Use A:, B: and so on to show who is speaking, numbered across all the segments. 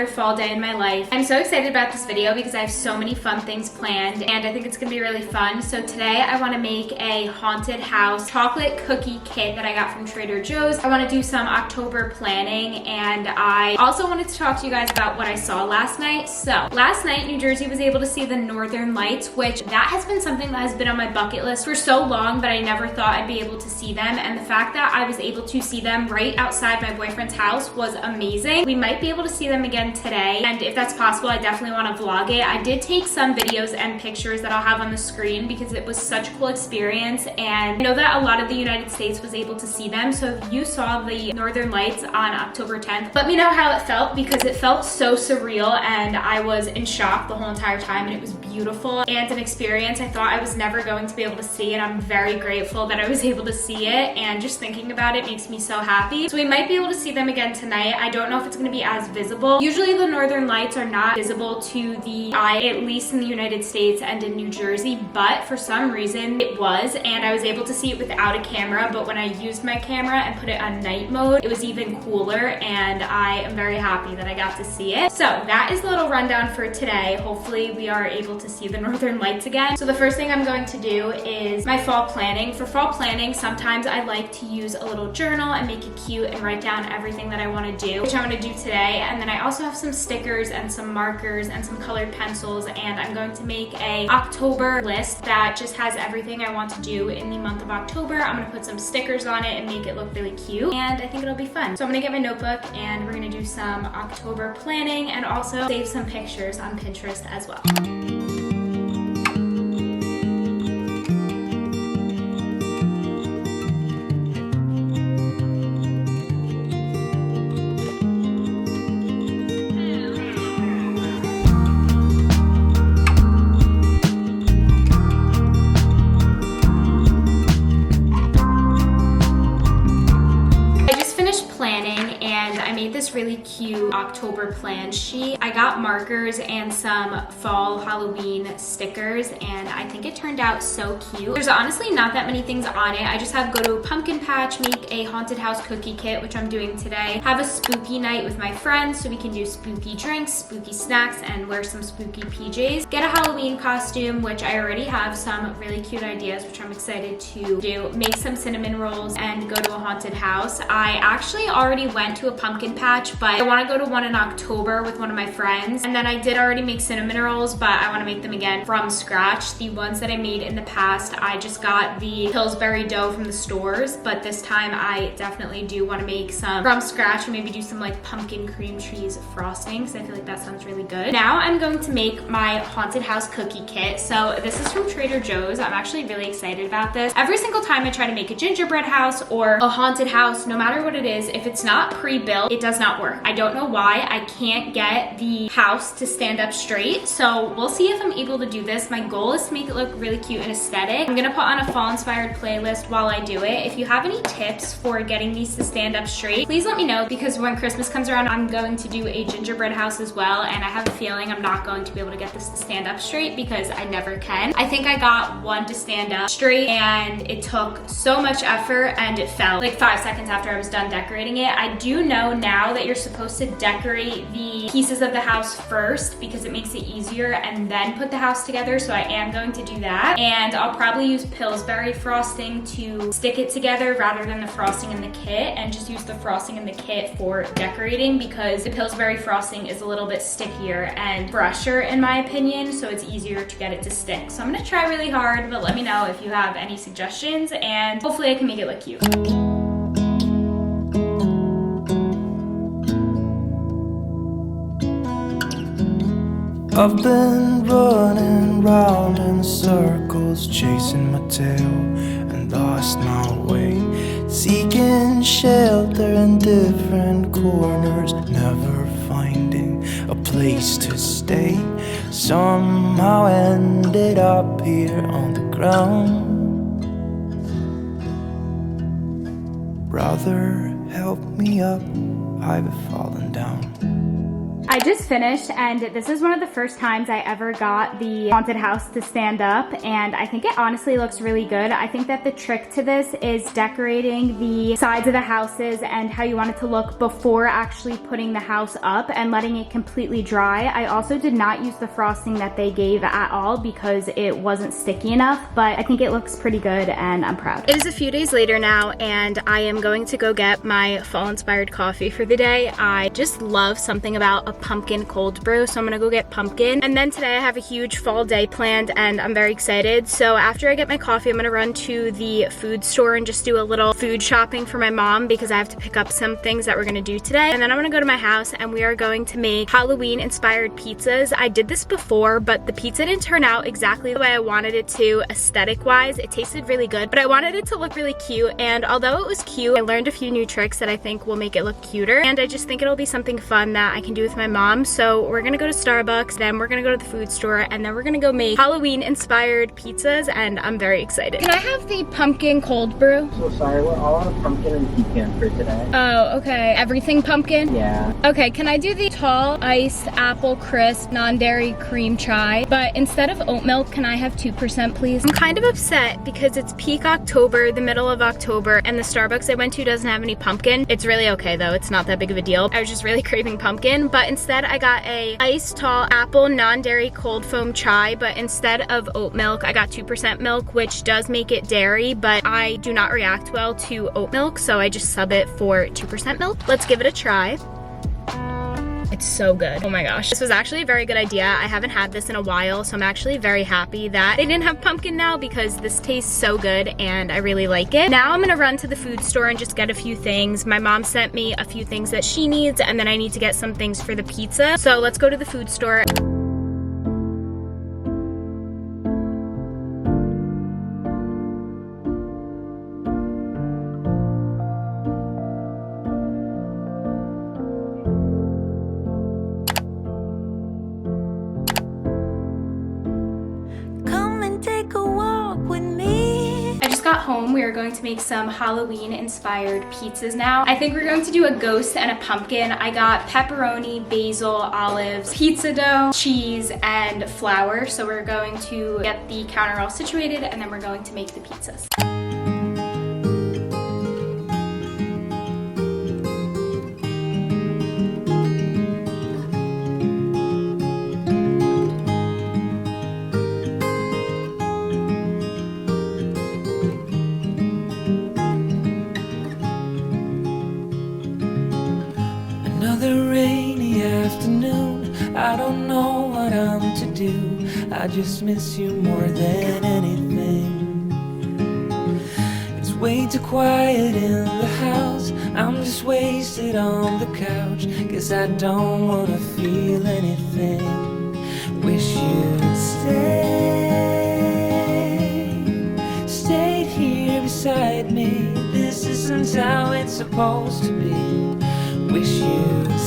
A: another fall day in my life. I'm so excited about this video because I have so many fun things planned and I think it's gonna be really fun. So today I wanna make a haunted house chocolate cookie kit that I got from Trader Joe's. I wanna do some October planning, and I also wanted to talk to you guys about what I saw last night. So last night, New Jersey was able to see the Northern Lights, which that has been something that has been on my bucket list for so long, but I never thought I'd be able to see them. And the fact that I was able to see them right outside my boyfriend's house was amazing. We might be able to see them again today, and if that's possible, I definitely want to vlog it. I did take some videos and pictures that I'll have on the screen because it was such a cool experience, and I know that a lot of the United States was able to see them. So if you saw the Northern Lights on October 10th, let me know how it felt, because it felt so surreal and I was in shock the whole entire time, and it was beautiful and an experience I thought I was never going to be able to see, and I'm very grateful that I was able to see it, and just thinking about it makes me so happy. So we might be able to see them again tonight. I don't know if it's going to be as visible. Usually the Northern Lights are not visible to the eye, at least in the United States and in New Jersey, but for some reason it was, and I was able to see it without a camera. But when I used my camera and put it on night mode, it was even cooler, and I am very happy that I got to see it. So that is the little rundown for today. Hopefully we are able to see the Northern Lights again. So the first thing I'm going to do is my fall planning. For fall planning, sometimes I like to use a little journal and make it cute and write down everything that I want to do, which I'm going to do today. And then I also have some stickers and some markers and some colored pencils, and I'm going to make a October list that just has everything I want to do in the month of October. I'm going to put some stickers on it and make it look really cute, and I think it'll be fun. So I'm going to get my notebook and we're going to do some October planning and also save some pictures on Pinterest as well. This really cute October plan sheet. I got markers and some fall Halloween stickers, and I think it turned out so cute. There's honestly not that many things on it. I just have go to a pumpkin patch, make a haunted house cookie kit, which I'm doing today, have a spooky night with my friends so we can do spooky drinks, spooky snacks, and wear some spooky PJs, get a Halloween costume, which I already have some really cute ideas, which I'm excited to do, make some cinnamon rolls, and go to a haunted house. I actually already went to a pumpkin patch, but I want to go to one in October with one of my friends. And then I did already make cinnamon rolls, but I want to make them again from scratch. The ones that I made in the past, I just got the Pillsbury dough from the stores, but this time I definitely do want to make some from scratch and maybe do some like pumpkin cream cheese frosting, because I feel like that sounds really good. Now I'm going to make my haunted house cookie kit. So this is from Trader Joe's. I'm actually really excited about this. Every single time I try to make a gingerbread house or a haunted house, no matter what it is, if it's not pre-built, it does not work. I don't know why. I can't get the house to stand up straight. So we'll see if I'm able to do this. My goal is to make it look really cute and aesthetic. I'm gonna put on a fall inspired playlist while I do it. If you have any tips for getting these to stand up straight, please let me know, because when Christmas comes around, I'm going to do a gingerbread house as well, and I have a feeling I'm not going to be able to get this to stand up straight because I never can. I think I got one to stand up straight, and it took so much effort, and it fell like 5 seconds after I was done decorating it. I do know now that you're supposed to decorate the pieces of the house first because it makes it easier, and then put the house together, so I am going to do that. And I'll probably use Pillsbury frosting to stick it together rather than the frosting in the kit, and just use the frosting in the kit for decorating, because the Pillsbury frosting is a little bit stickier and fresher in my opinion, so it's easier to get it to stick. So I'm gonna try really hard, but let me know if you have any suggestions, and hopefully I can make it look cute.
B: I've been running round in circles, chasing my tail and lost my way, seeking shelter in different corners, never finding a place to stay. Somehow ended up here on the ground. Brother, help me up, I've fallen down.
A: I just finished, and this is one of the first times I ever got the haunted house to stand up, and I think it honestly looks really good. I think that the trick to this is decorating the sides of the houses and how you want it to look before actually putting the house up and letting it completely dry. I also did not use the frosting that they gave at all because it wasn't sticky enough, but I think it looks pretty good and I'm proud. It is a few days later now, and I am going to go get my fall inspired coffee for the day. I just love something about a pumpkin cold brew, so I'm gonna go get pumpkin. And then today I have a huge fall day planned and I'm very excited. So after I get my coffee, I'm gonna run to the food store and just do a little food shopping for my mom because I have to pick up some things that we're gonna do today. And then I'm gonna go to my house and we are going to make Halloween inspired pizzas. I did this before, but the pizza didn't turn out exactly the way I wanted it to aesthetic wise. It tasted really good, but I wanted it to look really cute. And although it was cute, I learned a few new tricks that I think will make it look cuter. And I just think it'll be something fun that I can do with my mom. So we're gonna go to Starbucks, then we're gonna go to the food store, and then we're gonna go make Halloween inspired pizzas, and I'm very excited. Can I have the pumpkin cold brew?
C: So sorry, we're all out of pumpkin and pecan for today.
A: Oh, okay. Everything pumpkin?
C: Yeah.
A: Okay, can I do the tall iced apple crisp non-dairy cream chai? But instead of oat milk, can I have 2% please? I'm kind of upset because it's peak October, the middle of October, and the Starbucks I went to doesn't have any pumpkin. It's really okay though, it's not that big of a deal. I was just really craving pumpkin, but instead I got a iced tall apple non-dairy cold foam chai, but instead of oat milk, I got 2% milk, which does make it dairy, but I do not react well to oat milk, so I just sub it for 2% milk. Let's give it a try. It's so good. Oh my gosh. This was actually a very good idea. I haven't had this in a while, so I'm actually very happy that they didn't have pumpkin now because this tastes so good and I really like it. Now I'm gonna run to the food store and just get a few things. My mom sent me a few things that she needs, and then I need to get some things for the pizza. So let's go to the food store. Got home, we are going to make some Halloween inspired pizzas now. I think we're going to do a ghost and a pumpkin. I got pepperoni, basil, olives, pizza dough, cheese, and flour. So we're going to get the counter all situated and then we're going to make the pizzas.
B: Another rainy afternoon, I don't know what I'm to do. I just miss you more than anything. It's way too quiet in the house, I'm just wasted on the couch. Guess I don't wanna feel anything. Wish you'd stayed here beside me. This isn't how it's supposed to be. Wish you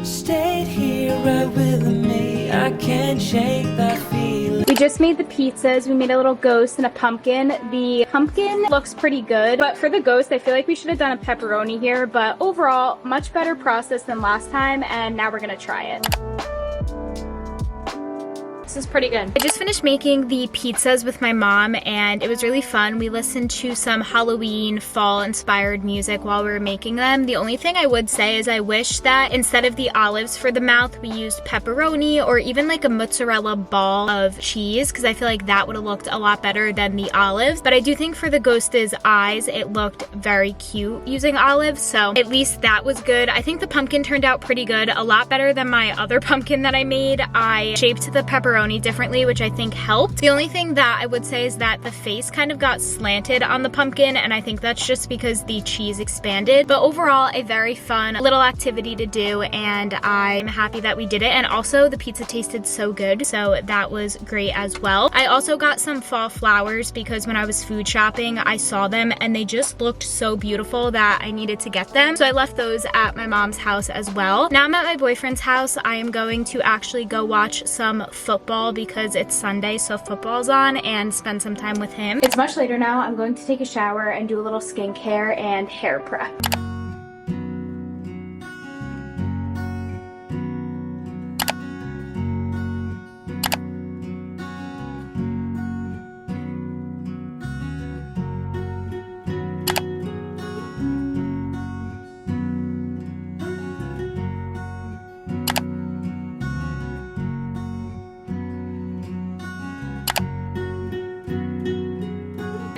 B: stayed here right with me. I can't shake that feeling.
A: We just made the pizzas. We made a little ghost and a pumpkin. The pumpkin looks pretty good, but for the ghost, I feel like we should have done a pepperoni here, but overall, much better process than last time, and now we're gonna try it. This is pretty good. I just finished making the pizzas with my mom and it was really fun. We listened to some Halloween fall inspired music while we were making them. The only thing I would say is I wish that instead of the olives for the mouth, we used pepperoni or even like a mozzarella ball of cheese because I feel like that would have looked a lot better than the olives. But I do think for the ghost's eyes, it looked very cute using olives. So at least that was good. I think the pumpkin turned out pretty good. A lot better than my other pumpkin that I made. I shaped the pepperoni differently, which I think helped. The only thing that I would say is that the face kind of got slanted on the pumpkin, and I think that's just because the cheese expanded. But overall, a very fun little activity to do, and I'm happy that we did it. And also, the pizza tasted so good, so that was great as well. I also got some fall flowers because when I was food shopping, I saw them and they just looked so beautiful that I needed to get them. So I left those at my mom's house as well. Now I'm at my boyfriend's house. I am going to actually go watch some football because it's Sunday, so football's on, and spend some time with him. It's much later now. I'm going to take a shower and do a little skincare and hair prep.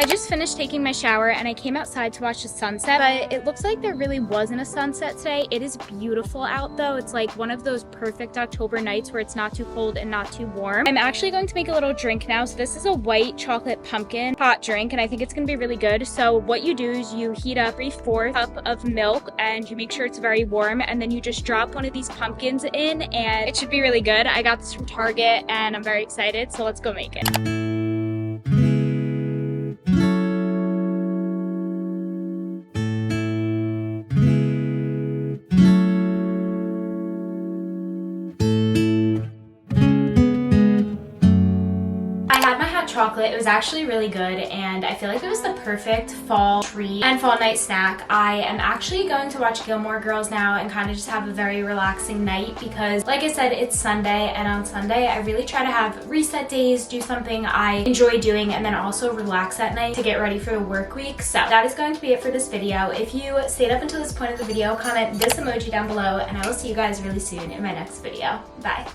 A: I just finished taking my shower and I came outside to watch the sunset, but it looks like there really wasn't a sunset today. It is beautiful out though. It's like one of those perfect October nights where it's not too cold and not too warm. I'm actually going to make a little drink now. So this is a white chocolate pumpkin hot drink and I think it's gonna be really good. So what you do is you heat up 3/4 cup of milk and you make sure it's very warm, and then you just drop one of these pumpkins in and it should be really good. I got this from Target and I'm very excited, so let's go make it. Chocolate. It was actually really good and I feel like it was the perfect fall treat and fall night snack. I am actually going to watch Gilmore Girls now and kind of just have a very relaxing night because like I said, it's Sunday, and on Sunday I really try to have reset days, do something I enjoy doing, and then also relax at night to get ready for the work week. So that is going to be it for this video. If you stayed up until this point of the video, comment this emoji down below and I will see you guys really soon in my next video. Bye.